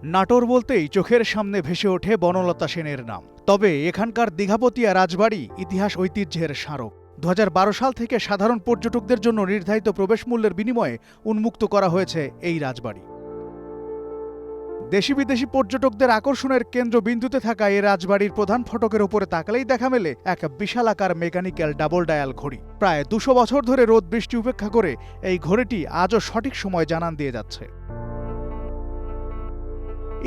নাটোর বলতেই চোখের সামনে ভেসে ওঠে বনলতা সেনের নাম। তবে এখানকার দীঘাপতিয়া রাজবাড়ি ইতিহাস ঐতিহ্যের স্মারক। ২০১২ সাল থেকে সাধারণ পর্যটকদের জন্য নির্ধারিত প্রবেশ মূল্যের বিনিময়ে উন্মুক্ত করা হয়েছে এই রাজবাড়ি। দেশি বিদেশি পর্যটকদের আকর্ষণের কেন্দ্রবিন্দুতে থাকা এই রাজবাড়ির প্রধান ফটকের উপরে তাকালেই দেখা মেলে এক বিশালাকার মেকানিক্যাল ডাবল ডায়াল ঘড়ি। প্রায় ২০০ বছর ধরে রোদ বৃষ্টি উপেক্ষা করে এই ঘড়িটি আজও সঠিক সময় জানান দিয়ে যাচ্ছে।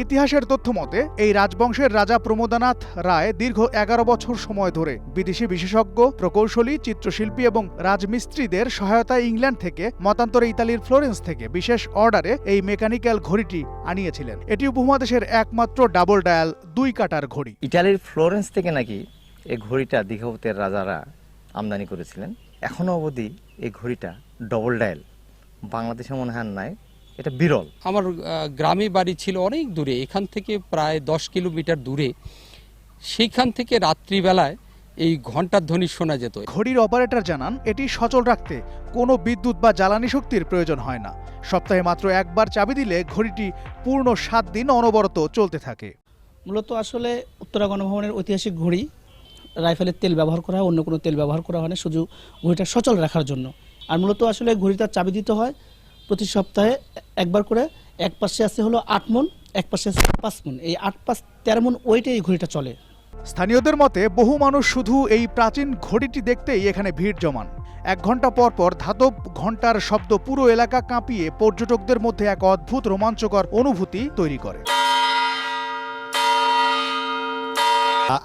ইতিহাসের তথ্য মতে এই রাজবংশের রাজা প্রমোদানাথ রায় দীর্ঘ ১১ বছর সময় ধরে বিদেশি বিশেষজ্ঞ, প্রকৌশলী, চিত্রশিল্পী এবং রাজমিস্ত্রিদের সহায়তায় ইংল্যান্ড থেকে, মতান্তরে ইতালির ফ্লোরেন্স থেকে বিশেষ অর্ডারে এই মেকানিক্যাল ঘড়িটি আনিয়েছিলেন। এটি উপমহাদেশের একমাত্র ডাবল ডায়াল ২ কাটার ঘড়ি। ইতালির ফ্লোরেন্স থেকে নাকি এই ঘড়িটা দীঘাপতিয়ার রাজারা আমদানি করেছিলেন। এখনো অবধি এই ঘড়িটা ডবল ডায়াল বাংলাদেশে মনে হয় নাই, এটা বিরল। আমার গ্রামে বাড়ি ছিল অনেক দূরে, এখান থেকে প্রায় ১০ কিলোমিটার দূরে। সেইখান থেকে রাত্রিবেলায় এই ঘণ্টার ধ্বনি শোনা যেত। ঘড়ির অপারেটর জানান এটি সচল রাখতে কোনো বিদ্যুৎ বা জ্বালানি শক্তির প্রয়োজন হয় না। সপ্তাহে মাত্র একবার চাবি দিলে ঘড়িটি পূর্ণ ৭ দিন অনবরত চলতে থাকে। মূলত আসলে উত্তরা গণভবনের ঐতিহাসিক ঘড়ি, রাইফেলের তেল ব্যবহার করা হয়, অন্য কোনো তেল ব্যবহার করা হয় না, শুধু ঘড়িটা সচল রাখার জন্য। আর মূলত আসলে ঘড়িটার চাবি দিতে হয় প্রতি সপ্তাহে একবার করে। এক পাশে আছে হলো ৮ মণ, এক পাশে আছে ৫ মণ। এই ৮-৫ ১৩ মণ ওয়েটে এই ঘড়িটা চলে। স্থানীয়দের মতে বহু মানুষ শুধু এই প্রাচীন ঘড়িটি দেখতেই এখানে ভিড় জমান। ১ ঘন্টা পর পর ধাতব ঘণ্টার শব্দ পুরো এলাকা কাঁপিয়ে পর্যটকদের মধ্যে এক অদ্ভুত রোমাঞ্চকর অনুভূতি তৈরি করে।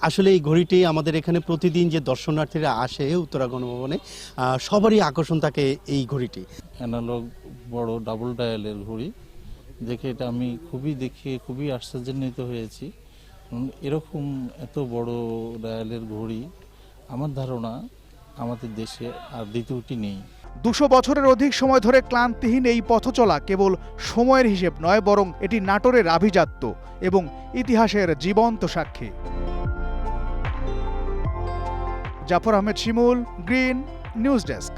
আসলে এই ঘড়িটি আমাদের এখানে প্রতিদিন যে দর্শনার্থীরা আসে উত্তরা গণভবনে, সবারই আকর্ষণ থাকে এই ঘড়িটি। অ্যানালগ বড় ডাবল ডায়ালের ঘড়ি দেখে এটা আমি খুবই আশ্চর্যান্বিত হয়েছি। এরকম এত বড় ডায়ালের ঘড়ি আমার ধারণা আমাদের দেশে আর দ্বিতীয়টি নেই। ২০০ বছরের অধিক সময় ধরে ক্লান্তিহীন এই পথ চলা কেবল সময়ের হিসেব নয়, বরং এটি নাটোরের আভিজাত্য এবং ইতিহাসের জীবন্ত সাক্ষী। জাফর আহমেদ শিমুল, গ্রিন নিউজ ডেস্ক।